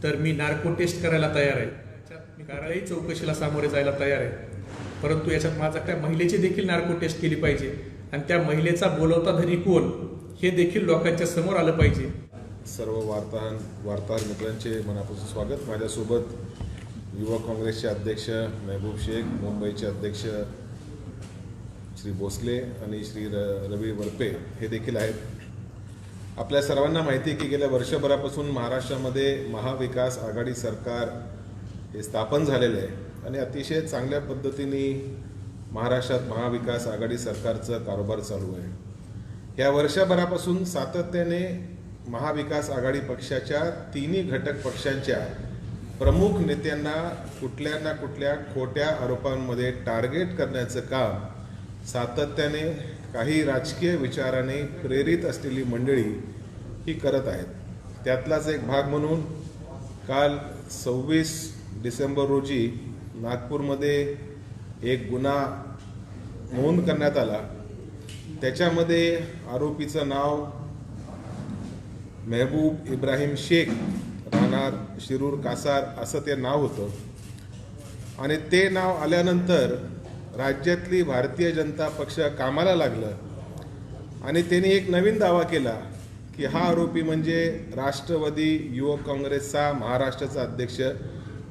तर मी narco taste करायला तयार आहे, मी कारवाई चौकशीला सामोरे जायला तयार आहे. परंतु याच्यात माझा त्या महिलेची देखील नार्को टेस्ट केली पाहिजे आणि त्या महिलेचा बोलवता धनी कोण हे देखील लोकांच्या समोर आलं पाहिजे. सर्व वार्ताहर मित्रांचे मनापासून स्वागत. माझ्यासोबत युवक काँग्रेसचे अध्यक्ष महबूब शेख, मुंबईचे अध्यक्ष श्री भोसले आणि श्री रवी वरपे हे देखील आहेत. आपल्या सर्वांना माहिती आहे की गेल्या वर्षभरापासून महाराष्ट्रामध्ये महाविकास आघाडी सरकार हे स्थापन झालेले आहे आणि अतिशय चांगल्या पद्धतीने महाराष्ट्रात महाविकास आघाडी सरकारचा कारभार चालू आहे. या वर्षभरापासून सातत्याने महाविकास आघाडी पक्षाच्या तिन्ही घटक पक्षांच्या प्रमुख नेत्यांना कुठल्या ना कुठल्या खोट्या आरोपांमध्ये टार्गेट करण्याचं काम सातत्याने काही राजकीय विचाराने प्रेरित असलेली मंडळी ही करत आहेत. त्यातलाच एक भाग म्हणून काल 26 डिसेंबर रोजी नागपूरमध्ये एक गुन्हा नोंद करण्यात आला. त्याच्यामध्ये आरोपीचं नाव महबूब इब्राहिम शेख, राहणार शिरूर कासार असं ते नाव होतं. आणि ते नाव आल्यानंतर राज्यातली भारतीय जनता पक्ष कामाला लागलं आणि त्यांनी एक नवीन दावा केला की हा आरोपी म्हणजे राष्ट्रवादी युवक काँग्रेसचा महाराष्ट्राचा अध्यक्ष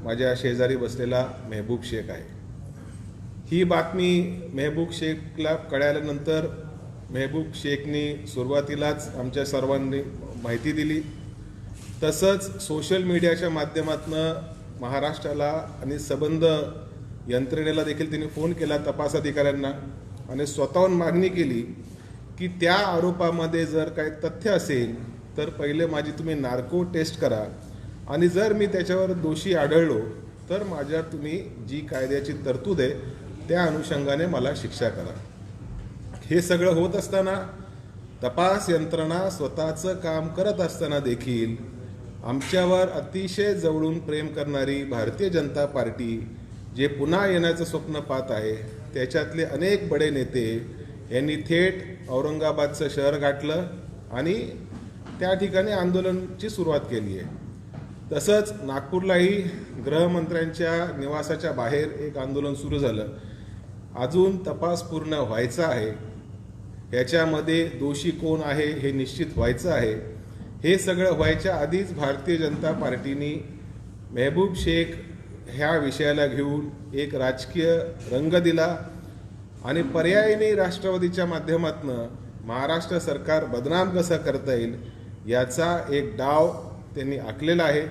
माझ्या शेजारी बसलेला महबूब शेख आहे. ही बातमी महबूब शेखला कळल्यानंतर महबूब शेखनी सुरुवातीलाच आमच्या सर्वांनी माहिती दिली. तसंच सोशल मीडियाच्या माध्यमातून महाराष्ट्राला आणि संबंध यंत्रणेला देखील त्यांनी फोन केला, तपास अधिकाऱ्यांना, आणि स्वतःहून मागणी केली की त्या आरोपामध्ये जर काही तथ्य असेल तर पहिले माझी तुम्ही नार्को टेस्ट करा आणि जर मी त्याच्यावर दोषी आढळलो तर माझ्या तुम्ही जी कायद्याची तरतूद आहे त्या अनुषंगाने मला शिक्षा करा. हे सगळं होत असताना तपास यंत्रणा स्वतःचं काम करत असताना देखील आमच्यावर अतिशय जवळून प्रेम करणारी भारतीय जनता पार्टी जे पुन्हा येण्याचं स्वप्न पाहत आहे त्याच्यातले अनेक बडे नेते यांनी थेट औरंगाबादचं शहर गाठलं आणि त्या ठिकाणी आंदोलनाची सुरुवात केली आहे. तसंच नागपूरलाही गृहमंत्र्यांच्या निवासाच्या बाहेर एक आंदोलन सुरू झालं. अजून तपास पूर्ण व्हायचा आहे, याच्यामध्ये दोषी कोण आहे हे निश्चित व्हायचं आहे. हे सगळं व्हायच्या आधीच भारतीय जनता पार्टीने महबूब शेख ह्या विषयाला घेऊन एक राजकीय रंग दिला आणि पर्यायीने राष्ट्रवादीच्या माध्यमातून महाराष्ट्र सरकार बदनाम कसं करता येईल याचा एक डाव त्यांनी आखलेला आहे.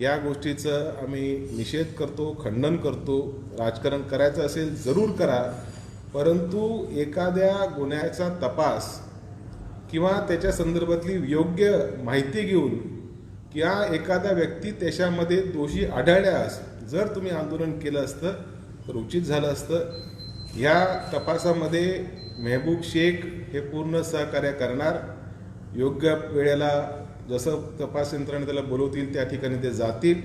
या गोष्टीचं आम्ही निषेध करतो, खंडन करतो. राजकारण करायचं असेल जरूर करा, परंतु एखाद्या गुन्ह्याचा तपास किंवा त्याच्या संदर्भातली योग्य माहिती घेऊन किंवा एखादा व्यक्ती त्याच्यामध्ये दोषी आढळल्यास जर तुम्ही आंदोलन केलं असतं तर उचित झालं असतं. ह्या तपासामध्ये महबूब शेख हे पूर्ण सहकार्य करणार. योग्य वेळेला जसं तपास यंत्रणा त्याला बोलवतील त्या ठिकाणी ते जातील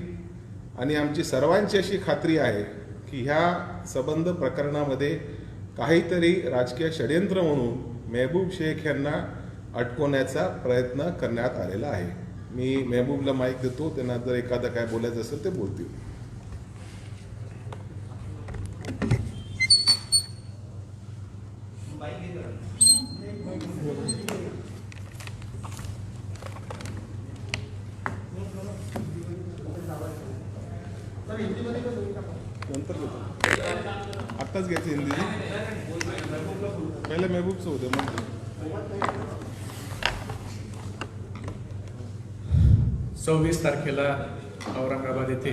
आणि आमची सर्वांची अशी खात्री आहे की ह्या संबंध प्रकरणामध्ये काहीतरी राजकीय षडयंत्र म्हणून महबूब शेख यांना अटकवण्याचा प्रयत्न करण्यात आलेला आहे. मी महबूबला माईक देतो, त्यांना जर एखादं काय बोलायचं असेल ते बोलतील. नंतर घेतो, आत्ताच घ्यायचं हिंदी, पहिले महबूबचं होतं. मग 26 तारखेला औरंगाबाद येथे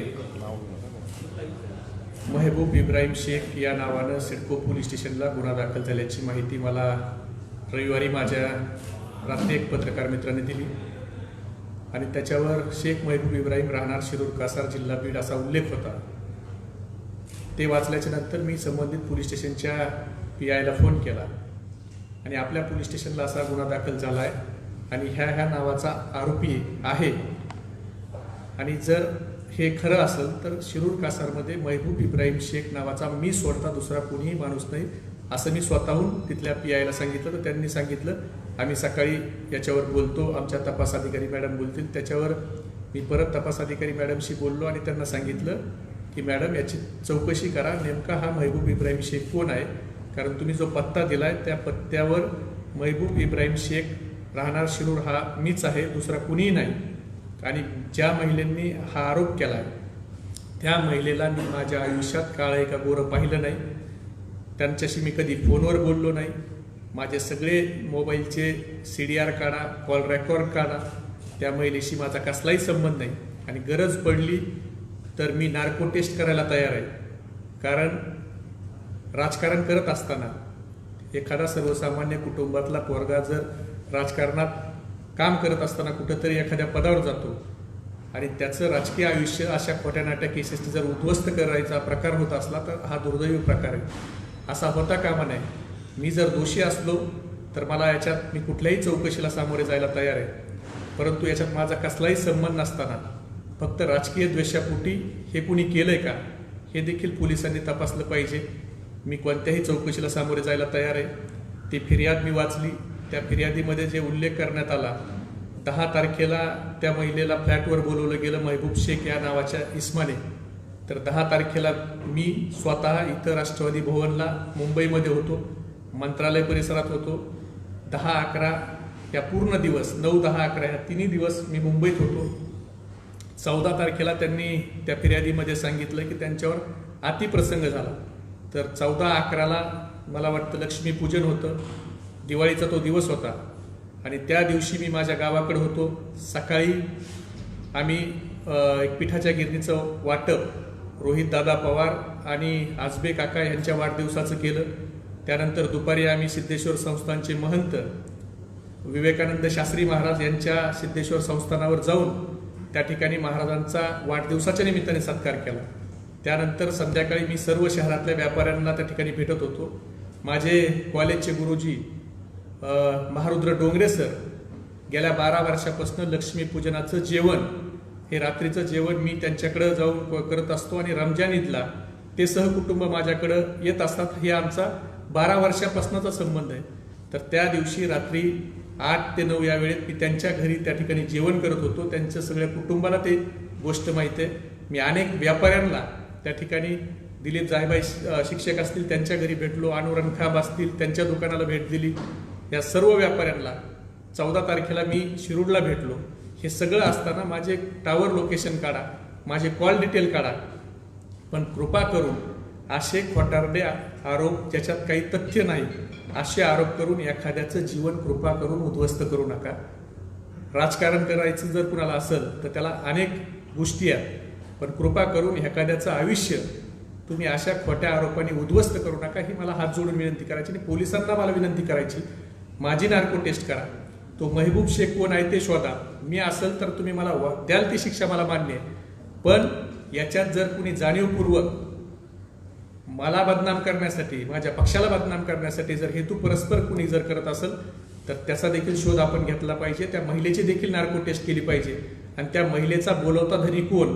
महबूब इब्राहिम शेख या नावानं सिडको पोलीस स्टेशनला गुन्हा दाखल झाल्याची माहिती मला रविवारी माझ्या रात्री एक पत्रकार मित्राने दिली आणि त्याच्यावर शेख महबूब इब्राहिम, राहणार शिरूर कासार, जिल्हा बीड असा उल्लेख होता. ते वाचल्याच्या नंतर मी संबंधित पोलीस स्टेशनच्या PIला फोन केला आणि आपल्या पोलीस स्टेशनला असा गुन्हा दाखल झाला आहे आणि ह्या नावाचा आरोपी आहे आणि जर हे खरं असेल तर शिरूर कासारमध्ये महबूब इब्राहिम शेख नावाचा मी सोडता दुसरा कोणीही माणूस नाही असं मी स्वतःहून तिथल्या PIला सांगितलं. तर त्यांनी सांगितलं आम्ही सकाळी याच्यावर बोलतो, आमच्या तपास अधिकारी मॅडम बोलतील, त्याच्यावर मी परत तपास अधिकारी मॅडमशी बोललो आणि त्यांना सांगितलं की मॅडम याची चौकशी करा, नेमका हा महबूब इब्राहिम शेख कोण आहे, कारण तुम्ही जो पत्ता दिला आहे त्या पत्त्यावर महबूब इब्राहिम शेख राहणार शिरूर हा मीच आहे, दुसरा कुणीही नाही. आणि ज्या महिलेंनी हा आरोप केला आहे त्या महिलेला मी माझ्या आयुष्यात काळं का गोरं पाहिलं नाही, त्यांच्याशी मी कधी फोनवर बोललो नाही. माझे सगळे मोबाईलचे CDR काढा, कॉल रेकॉर्ड काढा, त्या महिलेशी माझा कसलाही संबंध नाही. आणि गरज पडली तर मी नार्को टेस्ट करायला तयार आहे, कारण राजकारण करत असताना एखादा सर्वसामान्य कुटुंबातला पोरगा जर राजकारणात काम करत असताना कुठंतरी एखाद्या पदावर जातो आणि त्याचं राजकीय आयुष्य अशा खोट्या नाट्या केसेसने जर उद्ध्वस्त करायचा प्रकार होत असला तर हा दुर्दैवी प्रकार आहे, असा होता कामा नये. मी जर दोषी असलो तर मला याच्यात मी कुठल्याही चौकशीला सामोरे जायला तयार आहे, परंतु याच्यात माझा कसलाही संबंध नसताना फक्त राजकीय द्वेषापोटी हे कुणी केलंय का हे देखील पोलिसांनी तपासलं पाहिजे. मी कोणत्याही चौकशीला सामोरे जायला तयार आहे. ती फिर्याद मी वाचली, त्या फिर्यादीमध्ये जे उल्लेख करण्यात आला 10 तारखेला त्या महिलेला फ्लॅटवर बोलवलं गेलं महबूब शेख या नावाच्या इस्माने. तर 10 तारखेला मी स्वतः इथं राष्ट्रवादी भवनला मुंबईमध्ये होतो, मंत्रालय परिसरात होतो. 10-11 या पूर्ण दिवस 9, 10, 11 या तिन्ही दिवस मी मुंबईत होतो. 14 तारखेला त्यांनी त्या फिर्यादीमध्ये सांगितलं की त्यांच्यावर अतिप्रसंग झाला. तर 14-11ला मला वाटतं लक्ष्मीपूजन होतं, दिवाळीचा तो दिवस होता आणि त्या दिवशी मी माझ्या गावाकडे होतो. सकाळी आम्ही एक पिठाच्या गिरणीचं वाटप रोहित दादा पवार आणि आजबे काका यांच्या वाढदिवसाचं केलं. त्यानंतर दुपारी आम्ही सिद्धेश्वर संस्थानचे महंत विवेकानंद शास्त्री महाराज यांच्या सिद्धेश्वर संस्थानावर जाऊन त्या ठिकाणी महाराजांचा वाढदिवसाच्या निमित्ताने सत्कार केला. त्यानंतर संध्याकाळी मी सर्व शहरातल्या व्यापाऱ्यांना त्या ठिकाणी भेटत होतो. माझे कॉलेजचे गुरुजी महारुद्र डोंगरे सर गेल्या 12 वर्षापासून लक्ष्मीपूजनाचं जेवण हे रात्रीचं जेवण मी त्यांच्याकडे जाऊन करत असतो आणि रमजान ईदला ते सहकुटुंब माझ्याकडं येत असतात. हे आमचा 12 वर्षापासूनचा संबंध आहे. तर त्या दिवशी रात्री 8 ते 9 या वेळेत मी त्यांच्या घरी त्या ठिकाणी जेवण करत होतो. त्यांच्या सगळ्या कुटुंबाला ते गोष्ट माहीत आहे. मी अनेक व्यापाऱ्यांना त्या ठिकाणी दिलीप जायबाई शिक्षक असतील त्यांच्या घरी भेटलो, अनुरण खाब असतील त्यांच्या दुकानाला भेट दिली. या सर्व व्यापाऱ्यांना 14 तारखेला मी शिरूरला भेटलो. हे सगळं असताना माझे टावर लोकेशन काढा, माझे कॉल डिटेल काढा, पण कृपा करून असे खोटारडे आरोप ज्याच्यात काही तथ्य नाही असे आरोप करून एखाद्याचं जीवन कृपा करून उद्ध्वस्त करू नका. राजकारण करायचं जर कुणाला असेल तर त्याला अनेक गोष्टी आहेत, पण कृपा करून एखाद्याचं आयुष्य तुम्ही अशा खोट्या आरोपांनी उद्ध्वस्त करू नका ही मला हात जोडून विनंती करायची. आणि पोलिसांना मला विनंती करायची, माझी नार्को टेस्ट करा, तो महबूब शेख कोण आहे ते शोधा. मी असेल तर तुम्ही मला द्याल ती शिक्षा मला मान्य आहे, पण याच्यात जर कुणी जाणीवपूर्वक मला बदनाम करण्यासाठी माझ्या पक्षाला बदनाम करण्यासाठी जर हेतू परस्पर कुणी जर करत असेल तर त्याचा देखील शोध आपण घेतला पाहिजे. त्या महिलेची देखील नार्को टेस्ट केली पाहिजे आणि त्या महिलेचा बोलवता धनी कोण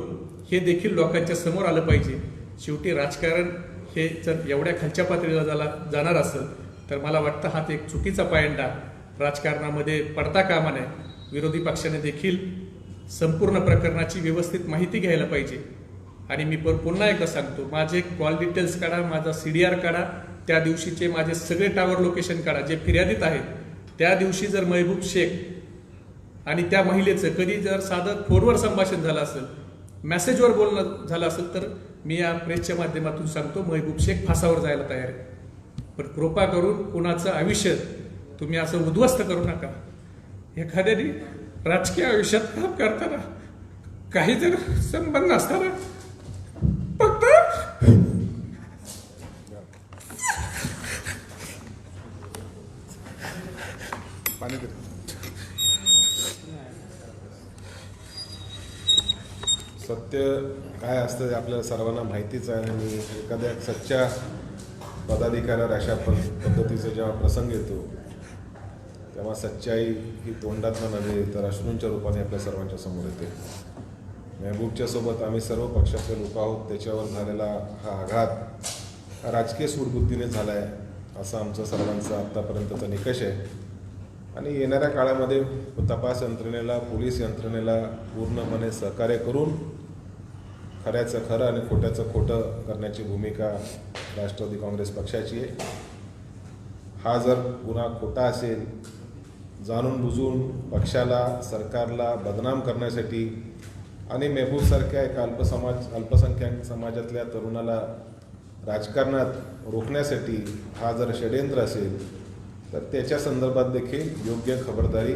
हे देखील लोकांच्या समोर आलं पाहिजे. शेवटी राजकारण हे जर एवढ्या खालच्या पातळीला जाणार असेल तर मला वाटतं हा एक चुकीचा पायंडा राजकारणामध्ये पडता कामा नये. विरोधी पक्षाने देखील संपूर्ण प्रकरणाची व्यवस्थित माहिती घ्यायला पाहिजे. आणि मी पुन्हा एकदा सांगतो, माझे कॉल डिटेल्स काढा, माझा CDR काढा, त्या दिवशीचे माझे सगळे टावर लोकेशन काढा जे फिर्यादीत आहेत. त्या दिवशी जर महबूब शेख आणि त्या महिलेचं कधी जर साधं फोनवर संभाषण झालं असेल, मेसेजवर बोलणं झालं असेल तर मी या प्रेसच्या माध्यमातून सांगतो महबूब शेख फासावर जायला तयार आहे. पण कृपा करून कुणाचं आयुष्य तुम्ही असं उद्ध्वस्त करू नका. एखाद्याने राजकीय आयुष्यात काम करताना काही जर संबंध असताना फक्त पाणी सत्य काय असतं आपल्याला सर्वांना माहितीच आहे. आणि एखाद्या सच्च्या पदाधिकाऱ्यावर अशा पद्धतीचा जेव्हा प्रसंग येतो तेव्हा सच्चाई ही तोंडातनं नव्हे तर अश्रूंच्या रूपाने आपल्या सर्वांच्या समोर येते. महबूबच्या सोबत आम्ही सर्व पक्षाचे लोक आहोत. त्याच्यावर झालेला हा आघात हा राजकीय सूडबुद्धीने झाला आहे असा आमचा सर्वांचा आत्तापर्यंतचा निकष आहे. आणि येणाऱ्या काळामध्ये तपास यंत्रणेला, पोलीस यंत्रणेला पूर्णपणे सहकार्य करून खऱ्याचं खरं आणि खोट्याचं खोटं करण्याची भूमिका राष्ट्रवादी काँग्रेस पक्षाची आहे. हा जर गुन्हा खोटा असेल, जाणून बुजून पक्षाला, सरकारला बदनाम करण्यासाठी आणि मेहबूबसारख्या एका अल्पसंख्याक समाजातल्या तरुणाला राजकारणात रोखण्यासाठी हा जर षड्यंत्र असेल तर त्याच्या संदर्भात देखील योग्य खबरदारी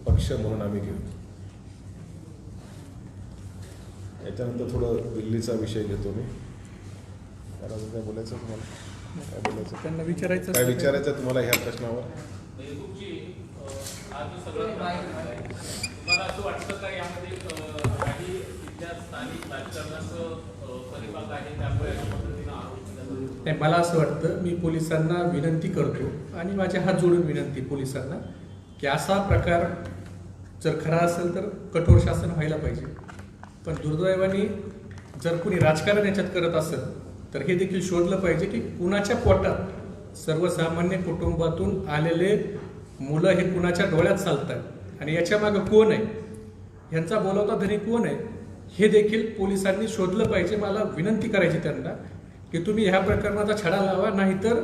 पक्ष म्हणून आम्ही घेऊ. याच्यानंतर थोडं दिल्लीचा विषय घेतो मी. त्यानंतर काय बोलायचं तुम्हाला? काय बोलायचं? त्यांना विचारायचं काय विचारायचं तुम्हाला ह्या प्रश्नावर? तुम्हाला असं वाटतं का यामध्ये काही इथल्या स्थानिक राजकारणाचं परिपाक आहे, त्यामुळे अशा पद्धतीनं आरोप? नाही, मला असं वाटतं, मी पोलिसांना विनंती करतो आणि माझे हात जोडून विनंती पोलिसांना की असा प्रकार जर खरा असेल तर कठोर शासन व्हायला पाहिजे. पण दुर्दैवाने जर कुणी राजकारण याच्यात करत असेल तर हे देखील शोधलं पाहिजे की कुणाच्या पोटात सर्वसामान्य कुटुंबातून आलेले मुलं हे कुणाच्या डोळ्यात चालतात आणि याच्या मागं कोण आहे, ह्यांचा बोलावता धनी कोण आहे, हे देखील पोलिसांनी शोधलं पाहिजे. मला विनंती करायची त्यांना की तुम्ही ह्या प्रकरणाचा छडा लावा, नाहीतर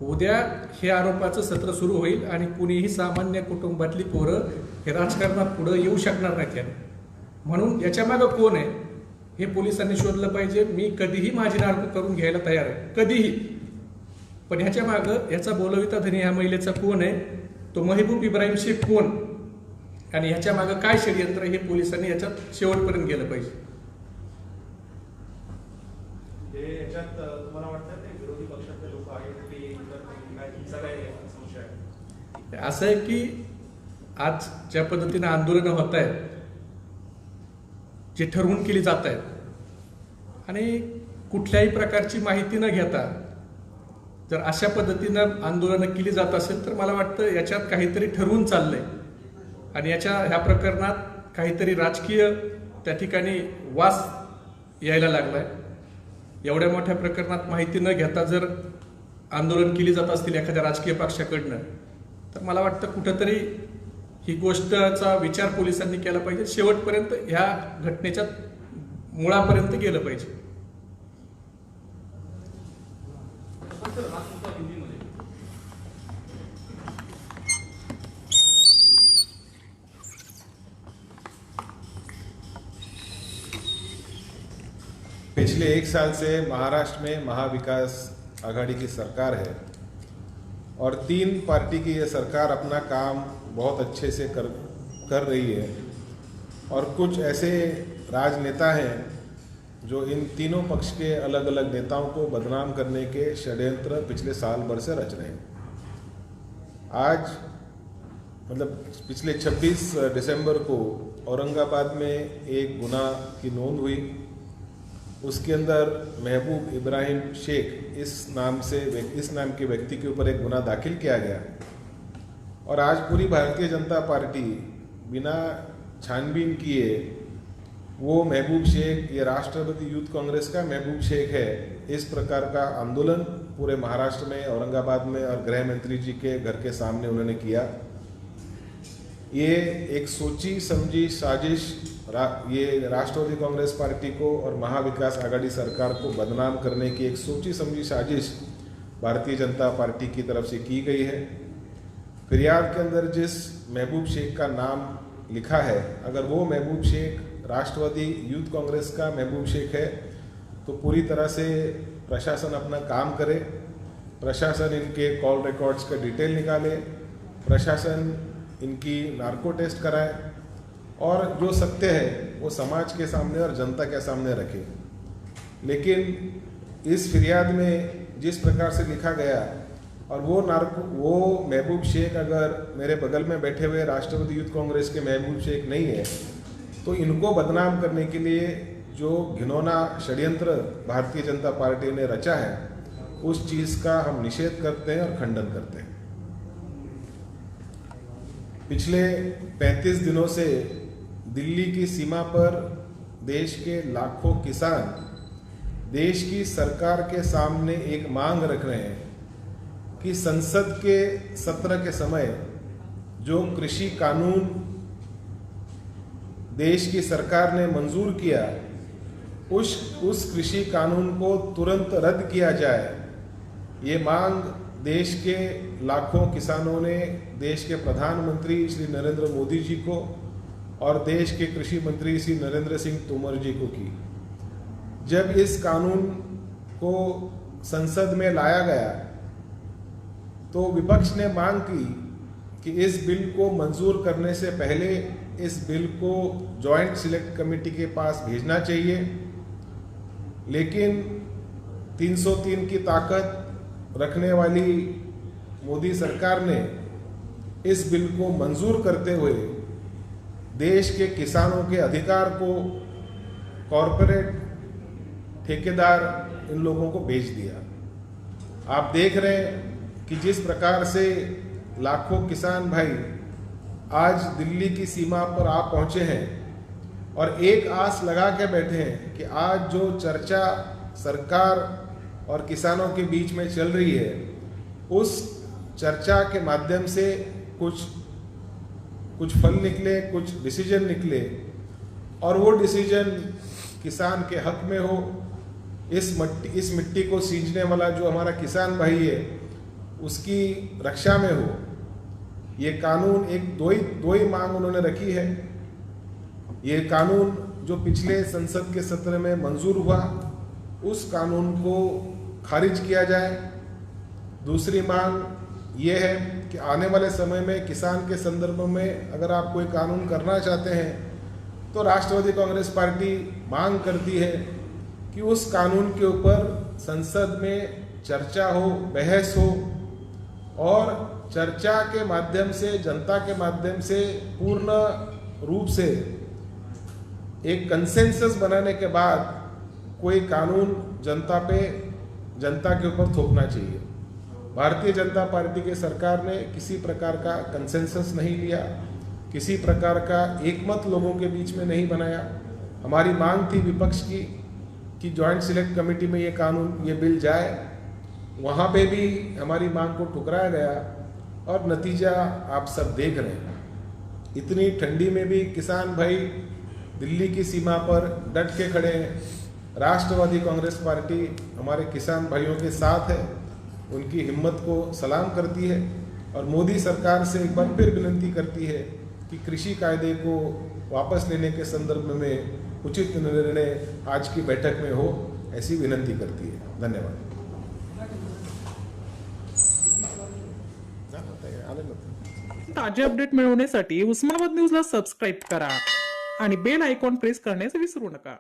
उद्या हे आरोपाचं सत्र सुरू होईल आणि कुणीही सामान्य कुटुंबातली पोरं हे राजकारणात पुढे येऊ शकणार नाहीत. म्हणून याच्या मागं कोण आहे हे पोलिसांनी शोधलं पाहिजे. मी कधीही माझी नार्क करून घ्यायला तयार आहे, कधीही. पण ह्याच्या मागं याचा बोलविता धनी ह्या महिलेचा कोण आहे, तो मेहबूब इब्राहिम शेख कोण, आणि ह्याच्या मागं काय षडयंत्र, हे पोलिसांनी याच्यात शेवटपर्यंत गेलं पाहिजे. याच्यात तुम्हाला वाटतं ते विरोधी पक्षातले लोक आहेत ते काय समस्या आहे? असं आहे की आज ज्या पद्धतीनं आंदोलनं होत आहेत, जे ठरवून केली जात आहेत आणि कुठल्याही प्रकारची माहिती न घेता जर अशा पद्धतीनं आंदोलनं केली जात असेल तर मला वाटतं याच्यात काहीतरी ठरवून चाललंय आणि ह्या प्रकरणात काहीतरी राजकीय त्या ठिकाणी वास यायला लागलाय. एवढ्या मोठ्या प्रकरणात माहिती न घेता जर आंदोलन केली जात असतील एखाद्या राजकीय पक्षाकडनं तर मला वाटतं कुठंतरी ही गोष्टचा विचार पोलिसांनी केला पाहिजे. शेवटपर्यंत ह्या घटनेच्या मुळापर्यंत गेलं पाहिजे. पिछले 1 साल से महाराष्ट्र में महाविकास आघाड़ी की सरकार है और 3 पार्टी की ये सरकार अपना काम बहुत अच्छे से कर रही है और कुछ ऐसे राजनेता हैं जो इन तीनों पक्ष के अलग अलग नेताओं को बदनाम करने के षड्यंत्र पिछले साल भर से रच रहे हैं. आज मतलब पिछले 26 दिसंबर को औरंगाबाद में एक गुनाह की नोंद हुई. उसके अंदर मेहबूब इब्राहिम शेख इस नाम के व्यक्ति के ऊपर एक गुनाह दाखिल किया गया और आज पूरी भारतीय जनता पार्टी बिना छानबीन किए वो महबूब शेख, ये राष्ट्रवादी यूथ कांग्रेस का महबूब शेख है, इस प्रकार का आंदोलन पूरे महाराष्ट्र में, औरंगाबाद में और गृह मंत्री जी के घर के सामने उन्होंने किया. ये एक सोची समझी साजिश ये राष्ट्रवादी कांग्रेस पार्टी को और महाविकास आघाड़ी सरकार को बदनाम करने की एक सोची समझी साजिश भारतीय जनता पार्टी की तरफ से की गई है. फिरियाद के अंदर जिस महबूब शेख का नाम लिखा है, अगर वो महबूब शेख राष्ट्रवादी यूथ कांग्रेस का महबूब शेख है तो पूरी तरह से प्रशासन अपना काम करे. प्रशासन इनके कॉल रिकॉर्ड्स का डिटेल निकाले, प्रशासन इनकी नार्को टेस्ट कराए और जो सत्य है वो समाज के सामने और जनता के सामने रखे. लेकिन इस फिरियाद में जिस प्रकार से लिखा गया और वो महबूब शेख अगर मेरे बगल में बैठे हुए राष्ट्रवादी यूथ कांग्रेस के महबूब शेख नहीं है तो इनको बदनाम करने के लिए जो घिनौना षड्यंत्र भारतीय जनता पार्टी ने रचा है उस चीज़ का हम निषेध करते हैं और खंडन करते हैं. पिछले 35 दिनों से दिल्ली की सीमा पर देश के लाखों किसान देश की सरकार के सामने एक मांग रख रहे हैं कि संसद के सत्र के समय जो कृषि कानून देश की सरकार ने मंजूर किया, उस कृषि कानून को तुरंत रद्द किया जाए, ये मांग देश के लाखों किसानों ने देश के प्रधानमंत्री श्री नरेंद्र मोदी जी को और देश के कृषि मंत्री श्री नरेंद्र सिंह तोमर जी को की। जब इस कानून को संसद में लाया गया तो विपक्ष ने मांग की कि इस बिल को मंजूर करने से पहले इस बिल को जॉइंट सिलेक्ट कमेटी के पास भेजना चाहिए, लेकिन 303 की ताकत रखने वाली मोदी सरकार ने इस बिल को मंजूर करते हुए देश के किसानों के अधिकार को कॉरपोरेट ठेकेदार इन लोगों को बेच दिया। आप देख रहे हैं कि जिस प्रकार से लाखों किसान भाई आज दिल्ली की सीमा पर आ पहुंचे हैं और एक आस लगा के बैठे हैं कि आज जो चर्चा सरकार और किसानों के बीच में चल रही है, उस चर्चा के माध्यम से कुछ फल निकले, कुछ डिसीजन निकले और वो डिसीजन किसान के हक में हो। इस मिट्टी को सींचने वाला जो हमारा किसान भाई है उसकी रक्षा में हो। ये कानून दो ही मांग उन्होंने रखी है। ये कानून जो पिछले संसद के सत्र में मंजूर हुआ, उस कानून को खारिज किया जाए। दूसरी मांग ये है कि आने वाले समय में किसान के संदर्भ में अगर आप कोई कानून करना चाहते हैं तो राष्ट्रवादी कांग्रेस पार्टी मांग करती है कि उस कानून के ऊपर संसद में चर्चा हो, बहस हो और चर्चा के माध्यम से, जनता के माध्यम से पूर्ण रूप से एक कंसेंसस बनाने के बाद कोई कानून जनता के ऊपर थोपना चाहिए। भारतीय जनता पार्टी के सरकार ने किसी प्रकार का कंसेंसस नहीं लिया, किसी प्रकार का एकमत लोगों के बीच में नहीं बनाया। हमारी मांग थी विपक्ष की कि जॉइंट सिलेक्ट कमेटी में ये बिल जाए, वहाँ पे भी हमारी मांग को ठुकराया गया और नतीजा आप सब देख रहे हैं। इतनी ठंडी में भी किसान भाई दिल्ली की सीमा पर डट के खड़े हैं। राष्ट्रवादी कांग्रेस पार्टी हमारे किसान भाइयों के साथ है, उनकी हिम्मत को सलाम करती है और मोदी सरकार से एक बार फिर विनती करती है कि कृषि कायदे को वापस लेने के संदर्भ में उचित निर्णय आज की बैठक में हो, ऐसी विनंती करती है। धन्यवाद। ताजे अपडेट मिळवण्यासाठी उस्मानाबाद न्यूजला सबस्क्राईब करा आणि बेल आयकॉन प्रेस करण्यास विसरू नका।